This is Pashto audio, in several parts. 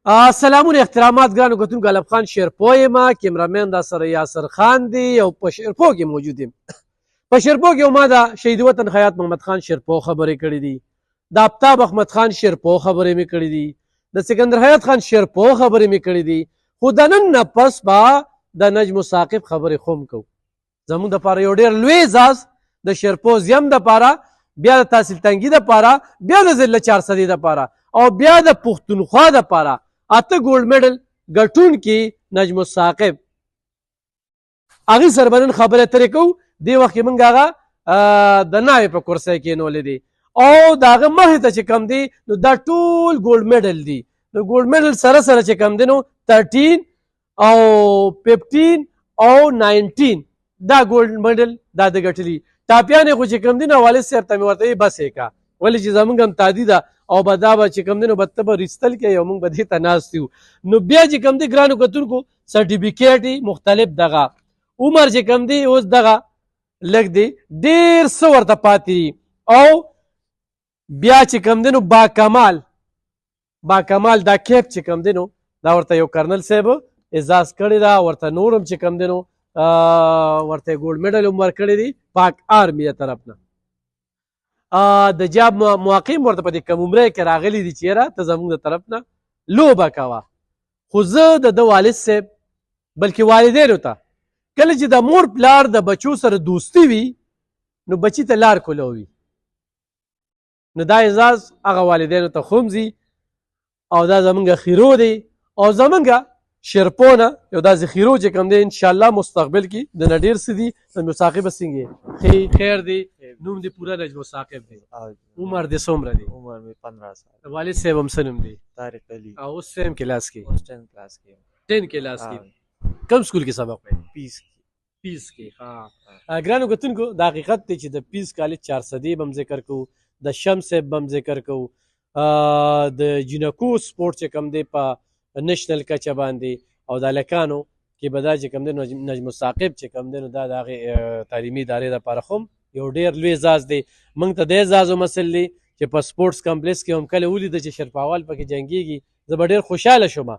سلامونه احترامات ګرانو کتونکو علب خان شیرپو یم کیمرامین دا سره یاسر خان دی او په شیرپو کې موجود یم په شیرپو کې ما د شهید وطن خیاط محمد خان شیرپو خبرې کړې دي د آفتاب احمد خان شیرپو خبرې مې کړې دي د سکندر حیات خان شیرپو خبرې مې کړې دي خو د نن نه پس به د نجم ثاقب خبرې خو هم کوو زموږ دپاره یو ډېر لوی اعزاز د شیرپو زیم دپاره بیا د تحصیل تنګي دپاره بیا د ضلع چارسدي دپاره او بیا د پښتونخوا دپاره اته ګولډ میډل ګټونکي نجم ثاقب هغې سره به نن خبرې اترې کوو دې وخت کې موږ هغه د ناوې په کرسۍ کېنولی دی او د هغه مخې ته چې کوم دی نو دا ټول ګولډ میډل دي نو ګولډ میډل سره سره چې کوم دی نو 13 او 15 او 19 دا ګولډ میډل دا د ګټلي ټاپیانې خو چې کوم دی نو والد صاحب ته مې ورته ویل بس یې کا ولې چې زموږ هم تادي ده او به دا به چې کوم دی نو به ته به ریستل کوې او موږ به دې ته ناست یو نو بیا چې کوم دی ګرانو کتونکو سرټیفیکیټ مختلف دغه عمر چې کوم دی اوس دغه لږ دی ډېر څه ورته پاتې دي او بیا چې کوم دی نو باکمال دا کیپ چې کوم دی نو دا ورته یو کرنل صاحب اعزاز کړی ده ورته نور هم چې کوم دی نو ورته ګولډ میډل هم ورکړی دی پاک آرمي د طرف نه د جاب مواقع ورته په دې کم عمره کې راغلي دي چې یاره ته زموږ د طرف نه لوبه کوه خو زه د ده والد صاحب بلکې والدینو ته کله چې د مور پلار د بچو سره دوستي وي نو بچي ته لار کولوي نو دا اعزاز هغه والدینو ته خو هم ځي او دا زمونږ خیرو دی او زمونږ شیرپو نه یو دا ذخیرو چې کوم دی انشاءالله مستقبل کې د نه ډېر څه دي نجم ثاقب څنګه خیر دی نوم دی پوره نجم ثاقب دی عمر دی څومره دی عمر مې 15 سال والد صاحب هم څه نوم دی طارق علي او اوس سیم کلاس کې اوس 10 کلاس کې 10 کلاس کې کوم سکول کې سبق وایي پیس کې ها ګرانو کتونکو د حقیقت دی چې د پیس کالج چارسدي به هم ذکر کوو د شمس صاحب به هم ذکر کوو د جینکو سپورټ چې کوم دی په نشنل کچه باندې او د هلکانو کې به دا چې کوم دی نجم ثاقب چې کوم دی نو دا د هغې تعلیمي ادارې دپاره خو یو ډېر لوی اعزاز دی موږ ته د اعزاز هم اصل دی چې په سپورټس کمپلیکس کې هم کله ولیده چې شرپاوال پکې جنګېږي زه به ډېر خوشحاله شوم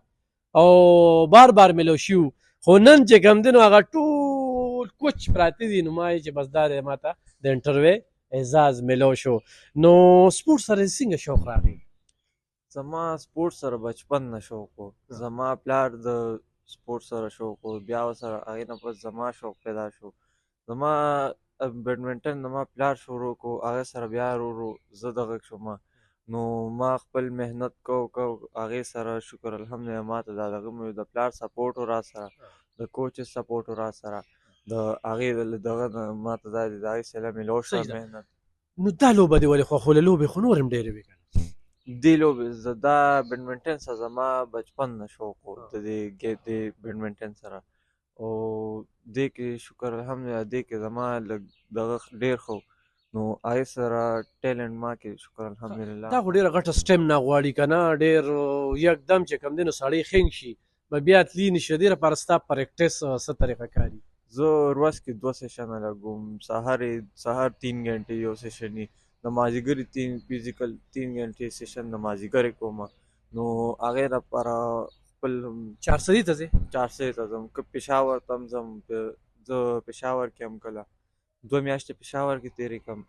او بار بار ملو شو خو نن چې کوم دی نو هغه ټول کوچ پراته دي نو ما چې بس دا دی ما ته د انټروی اعزاز ملو شو نو سپورټ سره څنګه شوق راغی زما سپورټ سره بچپن نه شوق و زما پلار د سپورټ سره شوق و بیا ورسره هغې نه پس زما شوق پیدا شو زما بیډمنټن زما پلار شروع کو هغه سره بیا ورو زه دغه شوم نو ما خپل محنت کو هغې سره شکر الحمدلله ما ته دا دغه مې د پلار سپورټ و را سره د کوچز سپورټ و را سره د هغې دغه ما ته دا د هغې سیله مې لو شوه محنت نو دا لوبه دې ولې خوښوله لوبې خو نور هم ډېرې وې دې لوبې زه دا بیډمنټن سره زما بچپن نه شوق و د دې بیډمنټن سره او دې کې شکر الحمدلله دې کې زما لږ دغه ډېر ښه نو هغې سره ټیلنټ ما کې شکر الحمدلله دا خو ډېره غټه سټیمنا غواړي که نه ډېر یکدم چې کوم دی نو سړی خنګ شي به بیا تلي نه شي د دې لپاره ستا پریکټس څه طریقه کاري زه ورځ کې 2 سیشنه لګوم سهار 3 غنټې یو سیشن وي د مازدیګرې فزیکل 3 غنټې سیشن د مازدیګرې کوم نو هغې لپاره خپل چارسدي ته ځې چارسدي ته ځم که پېښور ته هم ځم زه پېښور کې هم کله 2 میاشتې پېښور کې تېرې کړم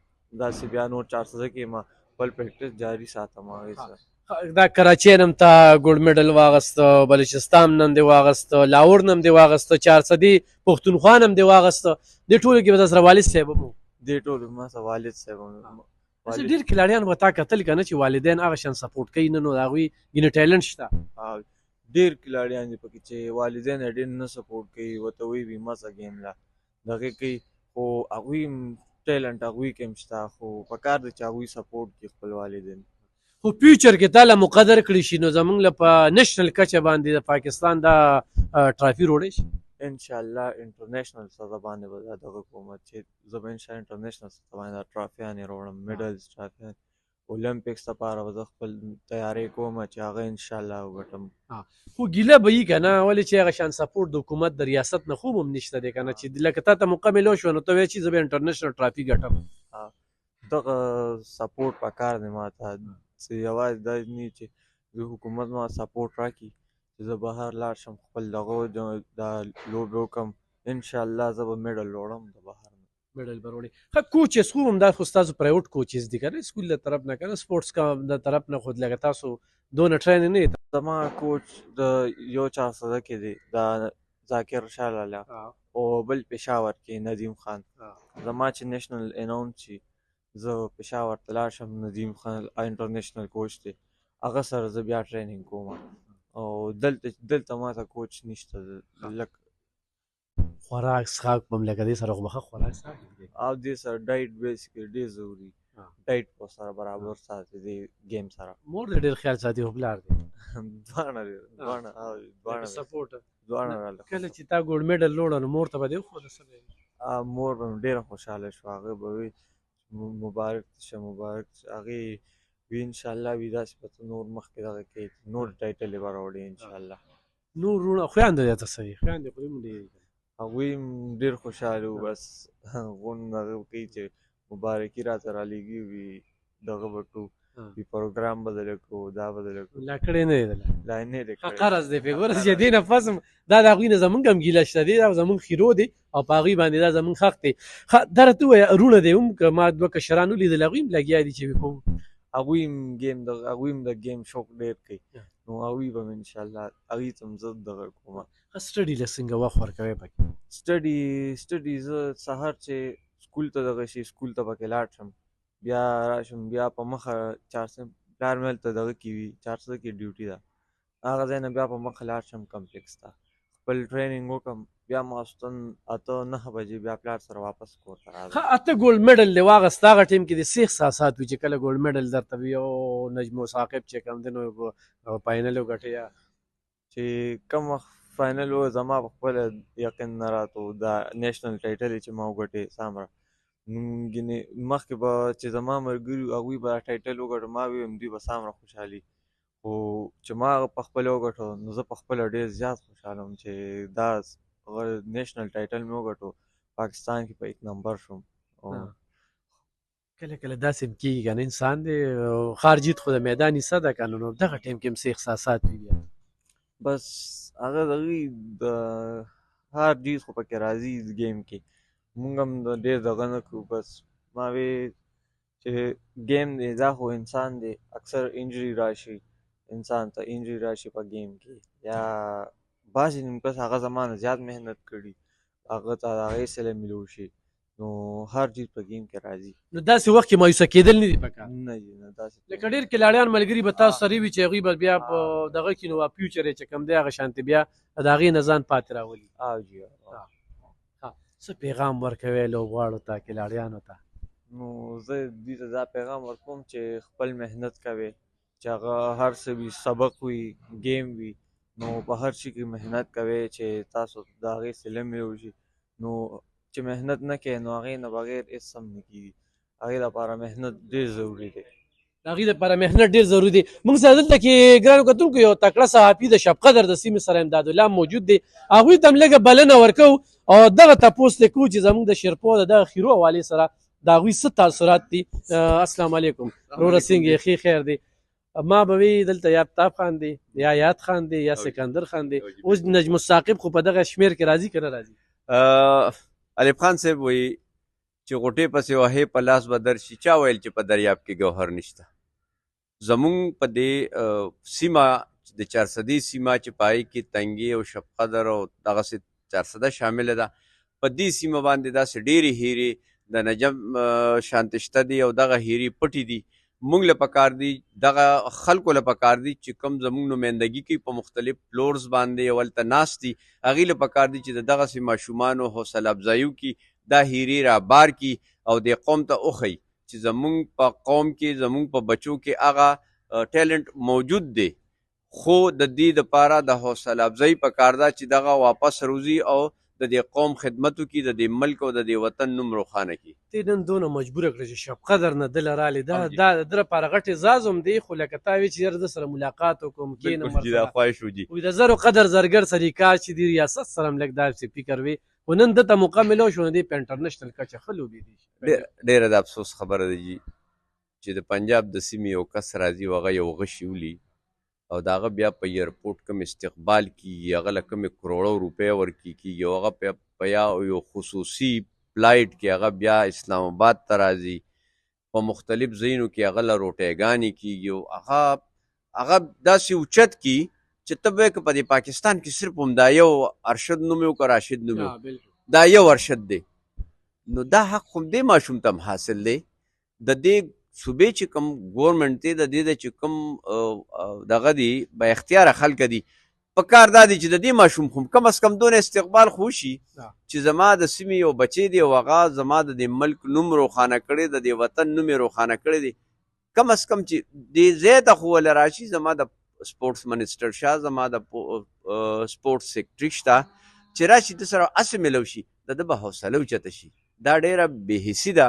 داسې بیا نور چارسده کې ما خپل پریکټس جاري ساتم هغې سره دا کراچۍ نه هم تا ګولډ میډل واغسته بلوچستان نه هم دې واغسته لاهور نه هم دې واغسته چارسدي پښتونخوا نه هم دې واغسته دې ټولو کې به تا سره والد صاحب هم دې ټولو ما سره والد صاحب هم ډېر کلاړیان به تا کتل که نه چې والدین هغه شان سپورټ کوي نه نو د هغوی ګینې ټیلنټ شته ډېر کلاړیان دي پکې چې والدین یې ډېر نه سپورټ کوي ورته وایي وي مه ځه ګیم له دغې کوي خو هغوی ټیلنټ هغوی کې هم شته خو پکار دی چې هغوی سپورټ کړي خپل والدین خو فیوچر کې تا له مقدر کړي شي نو زموږ له په نشنل کچه باندې د پاکستان دا ټرافي روړی شي انشاءالله انټرنیشنل سطح باندې به دا دغه کوم چې زه به انشاءالله انټرنیشنل سطح باندې دا ټرافیانې راوړم میډلز ټرافیان اولمپکس لپاره به زه خپل تیاری کوم چې هغه انشاءالله وګټم خو ګیله به وي که نه ولې چې هغه شان سپورټ د حکومت د ریاست نه خوب هم نشته دی که نه چې لکه تا ته موقع میلو شوه نو ته وایې چې زه به انټرنیشنل ټرافي ګټم دغه سپورټ پکار دی ما ته یوازې دا نه چې د حکومت ما سپورټ راکړي چې زه بهر لاړ شم خپل دغه دا لوبې وکړم انشاءالله زه به میډل وړم د بهر نه میډل به وړي. ښه کوچز خو همدا خو ستاسو پرایوټ کوچز دي که نه سکول د طرف نه که نه سپورټس کا د طرف نه خو لکه تاسو دونه ټریننګ نه دی. زما کوچ د یو 400 کې دی دا ذاکر شاه لالا او بل پېښور کې ندیم خان. زما چې نیشنل اناونس شي زه پېښور ته لاړ شم ندیم خان انټرنیشنل کوچ دی هغه سره زه بیا ټریننګ کوم او دلته ما ته کوچ نشته لکه خوراک څښاک به هم لکه دې سره خو به ښه خوراک څښاک وکړي او دې سره ډایټ بیسیکلی ډېر ضروري ډایټ په سره برابر ساتي د گیم سره مور دې ډېر خیال ساتي خو پلار دی دواړه سپورټ دواړه کله چې تا ګولډ میډل لوړه نو مور ته به دې وښوده څه به یې مور به مې ډېره خوشحاله شوه هغه به وي مبارک شه مبارک هغې وي انشاءالله وي داسې به ته نور مخکې دغه کوې نور ټایټل یې به راوړې انشاءالله نور وروڼه خویندې دې ته څه وي خویندې خو دې هم ډېرې دي هغوی هم ډېر خوشحاله وو بس غونډ هغه کوي چې مبارکي راته رالېږي وي دغه به کوو وي پروګرام به درله کوو دا به درله کوو لا کړی نه دی دله لا یې نه دی کړی قرض دی پې ګوره چې دې نه پس هم دا د هغوی نه زمونږ هم ګیله شته دی دا زمونږ خیرو دی او په هغوی باندې دا زمونږ حق دی. دا راته ووایه وروڼه دی هم که ما دوه کشران ولیدل هغوی هم لګیا دي چې کوم هغوی هم د گیم شوق ډېر کوي نو هغوی به م انشاءالله هغوی ته هم زه دغه کومه ښه سټډي له څنګه وخت ورکوی پکې سټډي زه سهار چې سکول ته دغه شي سکول ته پکې لاړ شم بیا راشم بیا په مخه پلار مې هلته دغه کې وي 400 کې ډیوټي ده هغه ځای نه بیا په مخه لاړ شم کمپلیکس ته خپل ټریننګ وکړم بیا ماسپښین 8-9 بجې بیا پلار سره واپس کور ته راځم. ښه اته ګولډ میډل دی واغست هغه ټیم کې د څه احساسات وي چې کله ګولډ میډل درته وي او نجم ثاقب چې کوم دی نو فاینل وګټي یا چې کوم وخت فاینل و زما په خپله یقین نه راته دا نیشنل ټایټل چې ما وګټې سامره ګینې مخکې به چې زما ملګري هغوی به ټایټل وګټو ما ویم دوی به سامره خوشحالي خو چې ما هغه په خپله وګټو نو زه په خپله ډېر زیات خوشحاله وم چې دا نیشنل ټایټل مې وګټو پاکستان کې په 1 نمبر شوم کله کله داسې هم کېږي که نه انسان دی خار جیت خو د میدان حصه ده که نه نو دغه ټایم کې هم څه احساسات وي بیا بس هغه د هغوی د هر جیت خو پکې راځي ګیم کې مونږ هم ډېر دغه نه کړو بس ما وی چې ګیم دی دا خو انسان دی اکثر انجری راشي انسان ته انجری راشي په ګیم کې یا بعضې نیم کس هغه زما نه زیات محنت کړي هغه ته د هغې سله میلو شي نو هر چیز په ګیم کې راځي نو داسې وخت کې مایوسه کېدل نه دي پکار نه دي نه داسې لکه ډېر کلاړیان ملګري به تاسو سره وي چې هغوی به بیا په دغه کې نو فیوچر یې چې کوم دی هغه شانتې بیا د هغې نه ځان پاتې راولي جی څه پیغام ورکوې لوبغاړو ته کلاړیانو ته نو زه دوی ته دا پیغام ورکوم چې خپل محنت کوئ چې هغه هر څه وي سبق وي ګیم وي نو په هر شي کې محنت کوئ چې تاسو د هغې صله میلو شي نو چې محنت نه کوې نو هغې نه بغیر هېڅ هم نه کېږي هغې لپاره محنت ډېر ضروري دی د هغې دپاره محنت ډېر ضروري دی. موږ سره دلته کې ګرانو کتونکو یو تکړه صحافي د شب قدر د سیمې سره امداد الله موجود دی هغوی ته هم لږه بلنه ورکوو او دغه تپوس دې کوو چې زموږ د شیرپو د دغه خیرو حوالې سره د هغوی څه تاثرات دي. السلام علیکم وروره څنګه یې ښې خیر دی ما به وی دلته یا آفتاب خان دی یا یاد خان دی یا سکندر خان دی اوس نجم الثاقب خو په دغه شمیر کې راځي که نه راځي الف خان صاحب وایي چې غوټې پسې وهې په لاس به درشي چا ویل چې په دریاب کې ګوهر نشته زمونږ په دې سیمه د 400 سیمه چې په هغې کې تنګې او شب قدر او دغسې 400 شامله ده په دې سیمه باندې داسې ډېرې هیرې د نجم شانتې شته دي او دغه هیرې پټې دي مونږ له پکار دي دغه خلکو له پکار دي چې کوم زمونږ نمایندګي کوي په مختلف فلورز باندې او هلته ناست دي هغې له پکار دي چې د دغسې ماشومانو حوصله افزایي وکړي دا هیرې رابار کړي او دې قوم ته وښیي چې زمونږ په قوم کې زمونږ په بچو کې هغه ټیلنټ موجود دی خو د دې دپاره د حوصله افزایي پکار ده چې دغه واپس روزي او د دې قوم خدمت وکړي د دې ملک او د دې وطن نوم روښانه کړي ته نن دونه مجبوره کړه چې شب قدر نه دله رالې دا د ده لپاره غټ اعزاز هم دی خو لکه تا وی چې یاره ده سره ملاقات وکړم کښېنم دا خواهش وجي وي د زرو قدر زرګر سریکار چې د ریاست سره هم لږ داسې فکر وي خو نن ده ته موقع میلاو شو نو دی په انټرنیشنل کچه ښه لوبې دي ډېره د افسوس خبره ده جي چې د پنجاب د سیمې یو کس راځي او هغه یو غشي ولي او د هغه بیا په ایرپورټ کوم استقبال کیږي هغه له کومې کروړو روپۍ ورکړي کیږي او هغه په یو خصوصي فلایټ کې هغه بیا اسلام آباد ته راځي په مختلف ځایونو کې هغه له روټیګانې کیږي او هغه داسې اوچت کی چې ته به که په دې پاکستان کې صرف همدا یو ارشد نوم یې که راشد نوم یې دا یو ارشد دی نو دا حق خو دې ماشوم ته هم حاصل دی د دې صوبې چې کوم ګورنمنټ دی د دې چې کوم دغه دی با اختیاره خلک دي په کار دا دی چې د دې ماشوم خو کم از کم دونه استقبال خو وشي چې زما د سیمې یو بچی دی او هغه زما د دې ملک نوم روښانه کړی د دې وطن نوم یې روښانه کړی دی کم از کم چې دې ځای ته خو ولې راشي زما د سپورټس منسټر شاه زما د سپورټس سیکرټري شته چې راشي د سره هسې میلو شي د ده به حوصله اوچته شي دا ډېره بېحسي ده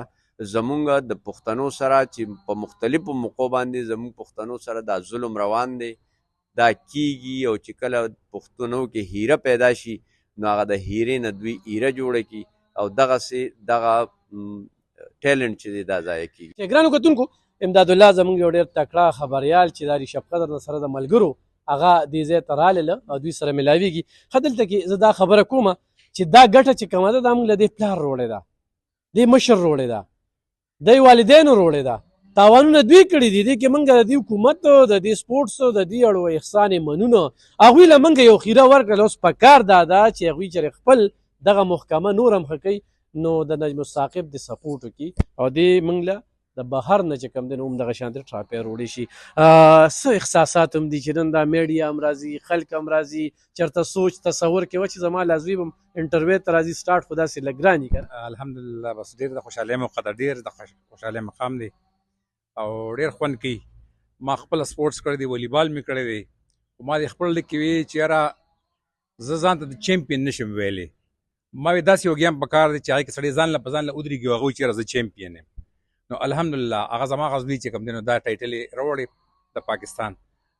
زمونږ د پښتنو سره چې په مختلفو موقعو باندې زمونږ پښتنو سره دا ظلم روان دی دا کیږي او چې کله پښتنو کې هیره پیدا شي نو هغه د هیرې نه دوی ایره جوړه کړي او دغسې دغه ټیلنټ چې دی دا ضایع کیږي ګرانو کتونکو امداد الله زموږ یو ډېر تکړه خبریال چې دا ریشب قدر د سره د ملګرو هغه دې ځای ته راغله او دوی سره ملاویږي ښه دلته کې زه دا خبره کومه چې دا ګټه چې کومه ده دا موږ له دې پلار روړې ده دې مشر روړې ده دی والدینو روړې ده تاوانونه دوی کړي دي دې کې موږ د دې حکومت د دې سپورټسو د دې اړو احسان یې منونه هغوی له موږ یو خیره ورکړله اوس په کار دا ده چې هغوی چېرې خپل دغه محکمه نور هم ښه کوي نو د نجم الثاقب د سپورټ وکړي او دې موږ له د بهر نه چې کوم دی نو همدغه شانتې ټراپی روړی شي څه احساسات هم دي چې نن دا میډیا هم راځي خلک هم راځي چېرته سوچ تصور کوه چې زما لازوی به انټرویو ته راځي سټارټ خو داسې لږ ګران دي الحمدلله بس ډېر د خوشحالۍ موقع ده ډېر د خوشحالۍ مقام دی او ډېر خوند کوي ما خپله سپورټس کړی دی والیبال مې کړی دی خو ما د خپل لیک کې وی چې یاره زه ځان ته د چیمپین نشم ویلی ما وی داسې یو ګیم په کار دی چې هغې کې سړی ځان له په ځان له ودرېږي او هغه وایي چې یاره زه چیمپین یم نو الحمدلله هغه زما غزوی چې کوم دی نو دا ټایټل یې راوړی د پاکستان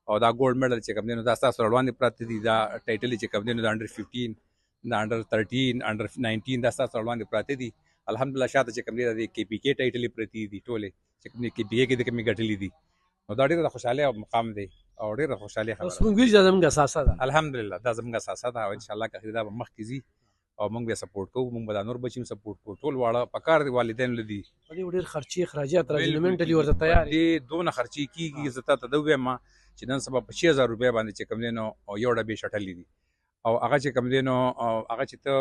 او دا ګولډ میډل چې کوم دی نو دا ستاسو سره وړاندې پراته دي دا ټایټل چې کوم دی نو د انډر 15 د انډر 13 انډر 19 دا ستاسو سره وړاندې پراته دي الحمدلله شاته چې کوم دی د کې پی کې ټایټل پرتی دي ټولې چې کوم دی کې پی کې د کومې ګټلې دي نو دا ډېره خوشحالي او مقام دی او ډېره خوشحالي خبره اوس موږ ویل چې زموږ اساسه ده الحمدلله دا زموږ اساسه ده او انشاءالله که دا به مخکې ځي او موږ بیا سپورټ کوو موږ به دا نور بچي هم سپورټ کوو ټول واړه په کار دي والدینو له دي په دې ډېر خرچې اخراجات راځي نو منټلي ورته تیار دې دونه خرچې کېږي زه تا ته دا ووایم چې نن سبا په 6000 روپۍ باندې چې کوم دی نو یو ډبې شټلې دي او هغه چې کوم دی نو هغه چې ته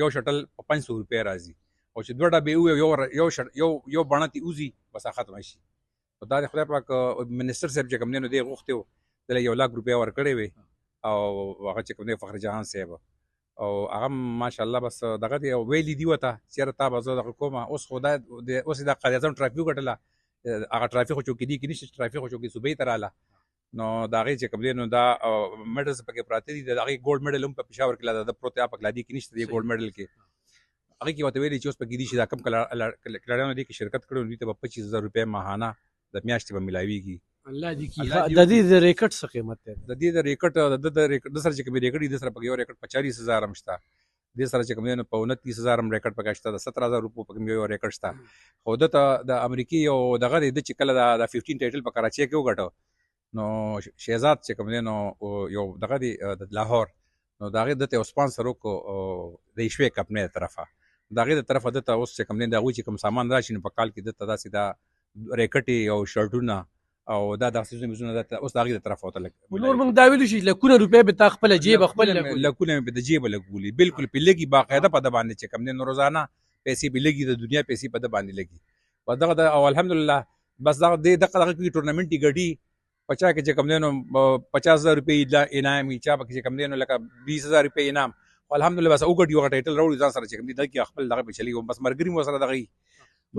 یو شټل په 500 روپۍ راځي او چې دوه ډبې یو بڼه تې وځي بس هغه ختمه شي دا د خدای پاک منسټر صاحب چې کوم دی نو دی غوښتې و دله 1 لک روپۍ ورکړې وې او هغه چې کوم دی فخر جهان صاحب او هغه ماشاءالله بس دغه دی ویلي دي ورته چېرې تا به زه دغه کومه اوس خو دا اوس یې دا قاضي اعظم ټرافي وګټله هغه ټرافي خو چوکۍ دي کې نشته ټرافي خو چوکۍ صوبې ته راله نو د هغې چې کوم دی نو دا میډلز پکې پراته دي د هغې ګولډ میډل هم په پېښور کې د پروت دی په کلادي کې نشته دی ګولډ میډل کې هغې کې ورته ویلي چې اوس پکې دي چې دا کم کلاډیانو دې کې شرکت کړی دوی ته به 25000 روپۍ ماهانه د میاشتې به میلاویږي الله دې کي د دې د ریکټ څه قیمت دی د دې د ریکټ د سره چې کوم ریکټ د سره په یو ریکټ په 40000 هم شته د سره چې کوم دی نو په 29000 هم ریکټ پکې شته د 17000 روپو په یو ریکټ شته خو د امریکي یو دغه د چې کله د 15 ټایټل په کراچي کې وګټو نو شهزاد چې کوم دی نو یو دغه دی د لاهور نو د هغې دته یو سپانسر وکړو د ایشوې کمپنۍ د طرفه د هغې د طرفه دته اوس چې کوم دی د هغوی چې کوم سامان راشي نو په کال کې دته داسې دا ریکټې او شرټونه او دا داسې څیزونه اوس د هغې د طرفه ورته نور موږ دا ویلو چې لکونه روپۍ به تا خپله جیبه خپل لکونه مې د جیبه لګولي بالکل پې لګي باقاعده په ده باندې چې کوم دی نو روزانه پیسې پې لګي د دنیا پیسې په ده باندې لګي په دغه او الحمدلله بس دغه کې ټورنمنټ یې ګډي په چا کې چې کوم دی نو 50000 روپۍ انعام وي چا پکې چې کوم دی نو لکه 20000 روپۍ انعام الحمدلله بس وګټي هغه ټایټل راوړي ځان سره چې کوم دی دلته خپل دغه پې چلېږي بس ملګري مو سره دغه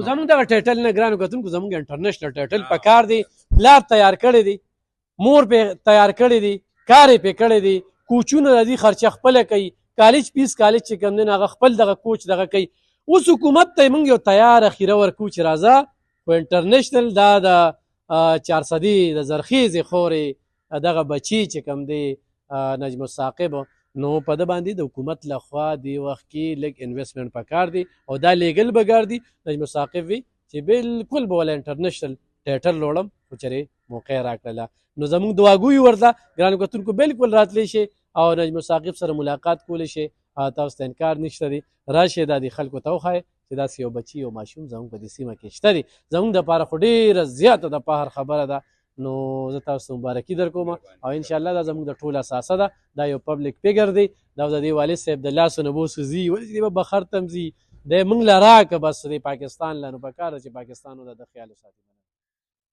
زموږ دغه ټایټل نه ګرانو کتونکو زموږ انټرنیشنل ټایټل په کار دی پلار تیار کړی دی مور پې تیار کړی دی کار یې پې کړی دی کوچونه راځي خرچه خپله کوي کالج فیس کالج چې کوم دی نو هغه خپل دغه کوچ دغه کوي اوس حکومت ته یې موږ یو تیار خیره ورکوو چې راځه خو انټرنیشنل دا د 400 د زرخیزې خورې دغه بچي چې کوم دی نجم الثاقب نو په ده باندې د حکومت لخوا دې وخت کې لږ انویسټمنټ پکار دی او دا لیګل به ګرځي نجم الثاقب وي چې بالکل به ولا انټرنیشنل ټیټر لوړم خو چېرې موقع یې راکړله نو زموږ دعاګویي ورته ګرانو کتونکو بالکل راتلی شي او نجم ثاقب سره ملاقات کولی شي تاسو ته انکار نشته دی راشئ دا د خلکو ته وښایئ چې داسې یو بچي یو ماشوم زموږ په دې سیمه کې شته دی زموږ دپاره خو ډېره زیاته د فخر خبره ده نو زه تاسو ته مبارکي در کوم او انشاءالله دا زموږ د ټول اساسه ده دا یو پبلک فیګر دی دا د دې والد صاحب د لاسو نه بوسو ځي ولې چې دی به بخر ته هم ځي دی موږ له راکه بس دی پاکستان له نو پکار ده چې پاکستان د خیال وساتي